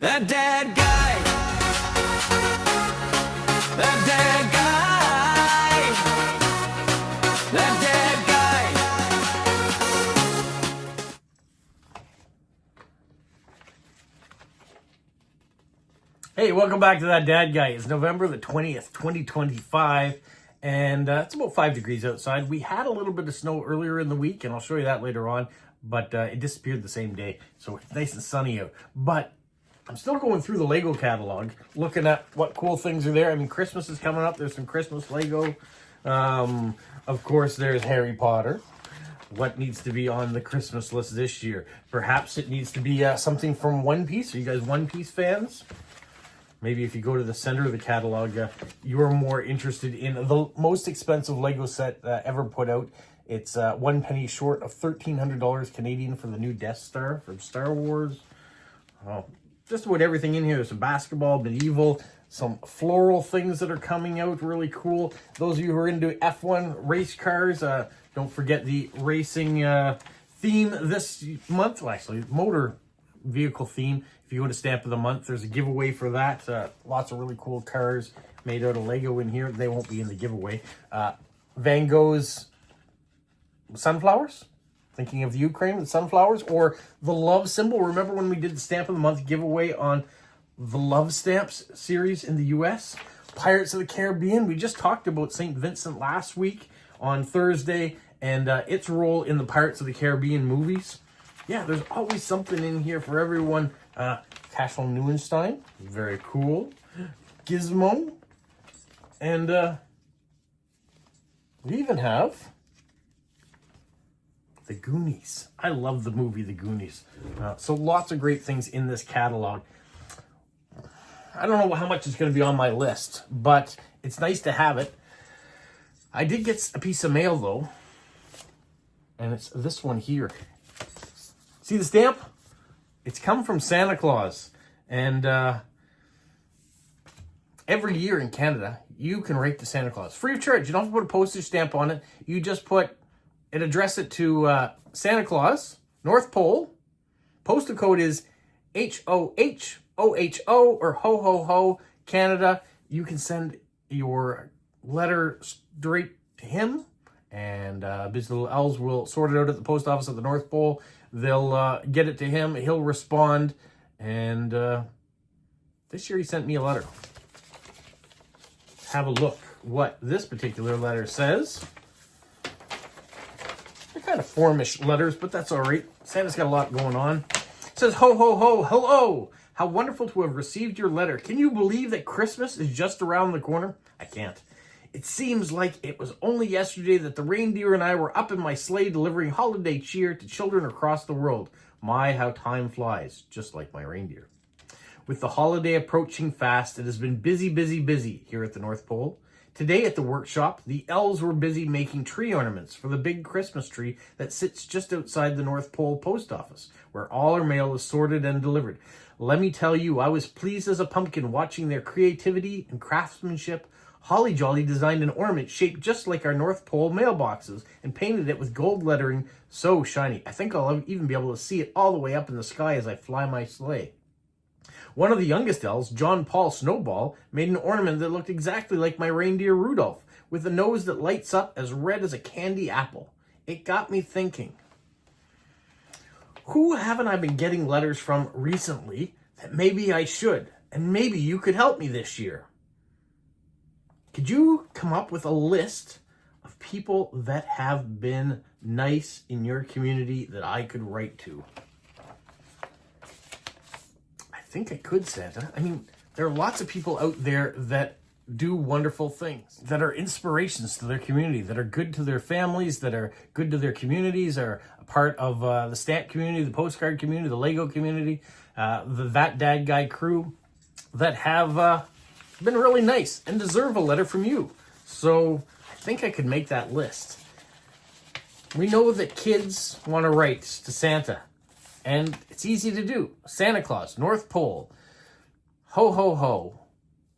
That dead guy. That dead guy. That dead guy. Hey, welcome back to That Dad Guy. It's November the 20th, 2025, and it's about 5 degrees outside. We had a little bit of snow earlier in the week, and I'll show you that later on, but it disappeared the same day, so it's nice and sunny out. But I'm still going through the Lego catalog, looking at what cool things are there. I mean, Christmas is coming up. There's some Christmas Lego. Of course, there's Harry Potter. What needs to be on the Christmas list this year? Perhaps it needs to be something from One Piece. Are you guys One Piece fans? Maybe if you go to the center of the catalog, you're more interested in the most expensive Lego set ever put out. It's 1 penny short of $1,300 Canadian for the new Death Star from Star Wars. Oh, just about everything in here. There's some basketball, medieval, some floral things that are coming out. Really cool. Those of you who are into F1 race cars, don't forget the racing theme this month. Well, actually, motor vehicle theme. If you go to Stamp of the Month, there's a giveaway for that. Lots of really cool cars made out of Lego in here. They won't be in the giveaway. Van Gogh's sunflowers. Thinking of the Ukraine with sunflowers, or the love symbol. Remember when we did the Stamp of the Month giveaway on the Love Stamps series in the US? Pirates of the Caribbean. We just talked about St. Vincent last week on Thursday, and its role in the Pirates of the Caribbean movies. Yeah, there's always something in here for everyone. Castle Neuenstein, very cool. Gizmo, and we even have The Goonies. I love the movie The Goonies. So lots of great things in this catalog. I don't know how much is going to be on my list, but it's nice to have it. I did get a piece of mail, though, and it's this one here. See the stamp? It's come from Santa Claus. And every year in Canada, you can write to Santa Claus. Free of charge. You don't have to put a postage stamp on it. You just address it to Santa Claus, North Pole. Postal code is HOHOHO or Ho Ho Ho, Canada. You can send your letter straight to him, and Busy Little Elves will sort it out at the post office at the North Pole. They'll get it to him. He'll respond, and this year he sent me a letter. Have a look what this particular letter says. They're kind of formish letters, but that's all right. Santa's got a lot going on. It says, ho, ho, ho, hello. How wonderful to have received your letter. Can you believe that Christmas is just around the corner? I can't. It seems like it was only yesterday that the reindeer and I were up in my sleigh delivering holiday cheer to children across the world. My, how time flies, just like my reindeer. With the holiday approaching fast, it has been busy, busy, busy here at the North Pole. Today at the workshop, the elves were busy making tree ornaments for the big Christmas tree that sits just outside the North Pole post office, where all our mail is sorted and delivered. Let me tell you, I was pleased as a pumpkin watching their creativity and craftsmanship. Holly Jolly designed an ornament shaped just like our North Pole mailboxes and painted it with gold lettering so shiny. I think I'll even be able to see it all the way up in the sky as I fly my sleigh. One of the youngest elves, John Paul Snowball, made an ornament that looked exactly like my reindeer Rudolph, with a nose that lights up as red as a candy apple. It got me thinking, who haven't I been getting letters from recently that maybe I should, and maybe you could help me this year? Could you come up with a list of people that have been nice in your community that I could write to? I think I could, Santa. I mean, there are lots of people out there that do wonderful things, that are inspirations to their community, that are good to their families, that are good to their communities, are a part of the stamp community, the postcard community, the Lego community, That Dad Guy crew, that have been really nice and deserve a letter from you. So I think I could make that list. We know that kids want to write to Santa, and it's easy to do. Santa Claus, North Pole, ho, ho, ho,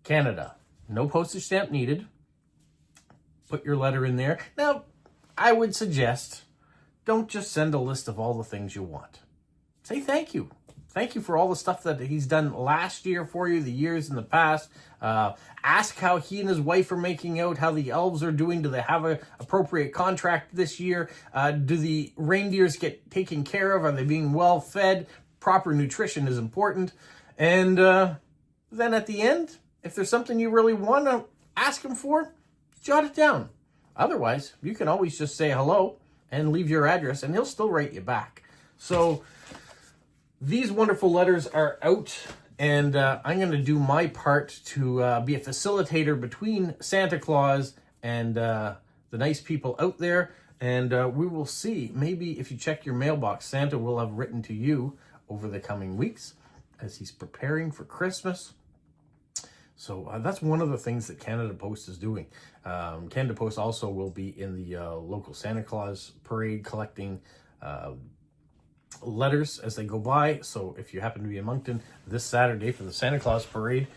Canada. No postage stamp needed. Put your letter in there. Now, I would suggest don't just send a list of all the things you want. Say thank you. thank you for all the stuff that he's done last year for you, the years in the past. Ask how he and his wife are making out, how the elves are doing. Do they have an appropriate contract this year? Do the reindeers get taken care of? Are they being well fed? Proper nutrition is important. And then at the end, if there's something you really want to ask him for, jot it down. Otherwise, you can always just say hello and leave your address, and he'll still write you back. So these wonderful letters are out, and I'm going to do my part to be a facilitator between Santa Claus and the nice people out there. And we will see. Maybe if you check your mailbox, Santa will have written to you over the coming weeks as he's preparing for Christmas. So that's one of the things that Canada Post is doing. Canada Post also will be in the local Santa Claus parade collecting letters as they go by. So if you happen to be in Moncton this Saturday for the Santa Claus parade,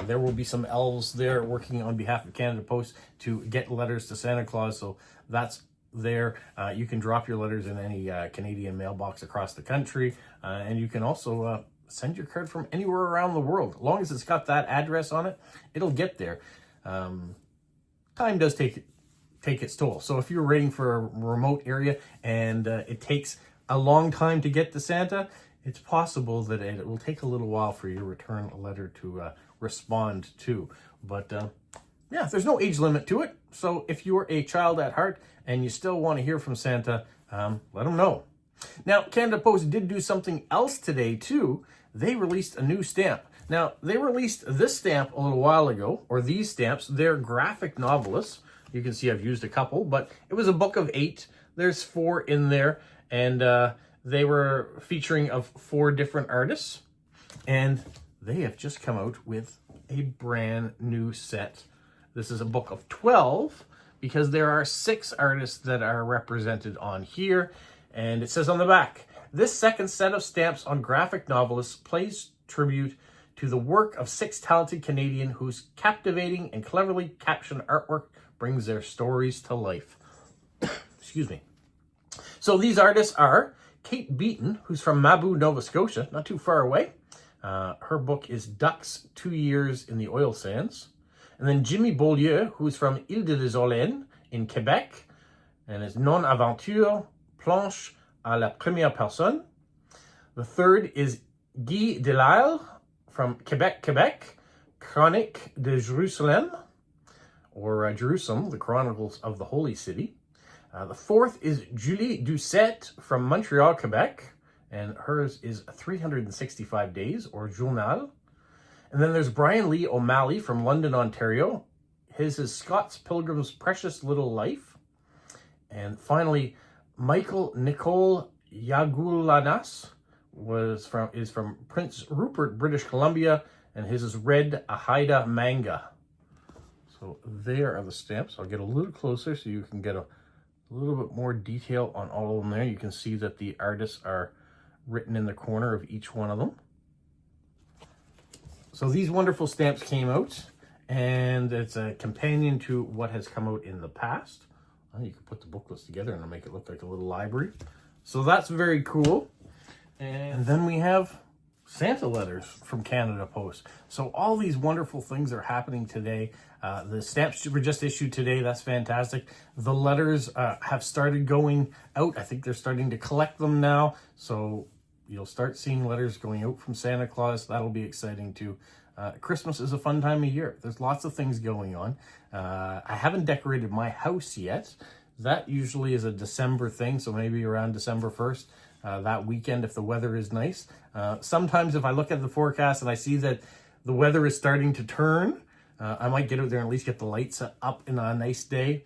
there will be some elves there working on behalf of Canada Post to get letters to Santa Claus. So that's there. You can drop your letters in any Canadian mailbox across the country, and you can also send your card from anywhere around the world. As long as it's got that address on it, it'll get there. Time does take its toll. So if you're waiting for a remote area and it takes a long time to get to Santa, it's possible that it will take a little while for your return letter to respond to. But yeah, there's no age limit to it. So if you're a child at heart and you still want to hear from Santa, let him know. Now, Canada Post did do something else today too. They released a new stamp. Now, they released this stamp a little while ago, or these stamps. They're graphic novelists. You can see I've used a couple, but it was a book of 8. There's 4 in there, and they were featuring of 4 different artists, and they have just come out with a brand new set. This is a book of 12 because there are 6 artists that are represented on here, and it says on the back, this second set of stamps on graphic novelists plays tribute to the work of 6 talented Canadians whose captivating and cleverly captioned artwork brings their stories to life. Excuse me. So these artists are Kate Beaton, who's from Mabou, Nova Scotia, not too far away. Her book is Ducks, 2 Years in the Oil Sands. And then Jimmy Beaulieu, who's from Île-de-les-Orléans in Quebec, and it's Non Aventure, Planche à la Première Personne. The third is Guy Delisle from Quebec, Quebec, Chronique de Jérusalem, or Jerusalem, the Chronicles of the Holy City. The fourth is Julie Doucette from Montreal, Quebec, and hers is 365 Days, or Journal. And then there's Brian Lee O'Malley from London, Ontario. His is Scott's Pilgrim's Precious Little Life. And finally, Michael Nicole Yagoulanas is from Prince Rupert, British Columbia, and his is Red Ahida Manga. So there are the stamps. I'll get a little closer so you can get a little bit more detail on all of them there. You can see that the artists are written in the corner of each one of them. So these wonderful stamps came out, and it's a companion to what has come out in the past. Well, you can put the booklets together and make it look like a little library. So that's very cool. And then we have Santa letters from Canada Post. So all these wonderful things are happening today. The stamps were just issued today. That's fantastic. The letters have started going out. I think they're starting to collect them now. So you'll start seeing letters going out from Santa Claus. That'll be exciting too. Christmas is a fun time of year. There's lots of things going on. I haven't decorated my house yet. That usually is a December thing, so maybe around December 1st, that weekend if the weather is nice. Sometimes if I look at the forecast and I see that the weather is starting to turn, I might get out there and at least get the lights up in a nice day.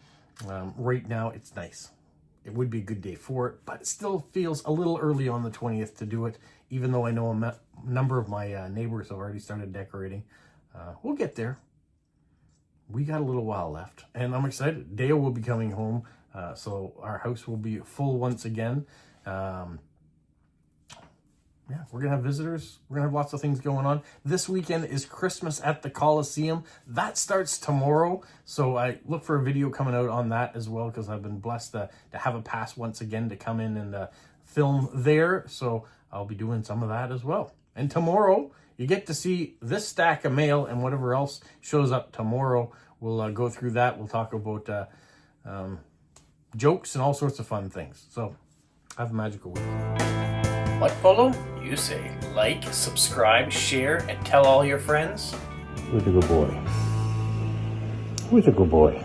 Right now, it's nice. It would be a good day for it, but it still feels a little early on the 20th to do it, even though I know a number of my neighbors have already started decorating. We'll get there. We got a little while left, and I'm excited. Dale will be coming home, so our house will be full once again. Yeah, we're going to have visitors. We're going to have lots of things going on. This weekend is Christmas at the Coliseum. That starts tomorrow, so I look for a video coming out on that as well, because I've been blessed to have a pass once again to come in and film there, so I'll be doing some of that as well. And tomorrow, you get to see this stack of mail and whatever else shows up tomorrow. We'll go through that. We'll talk about jokes and all sorts of fun things. So, have a magical week. What, Polo? You say like, subscribe, share, and tell all your friends? Who's a good boy? Who's a good boy?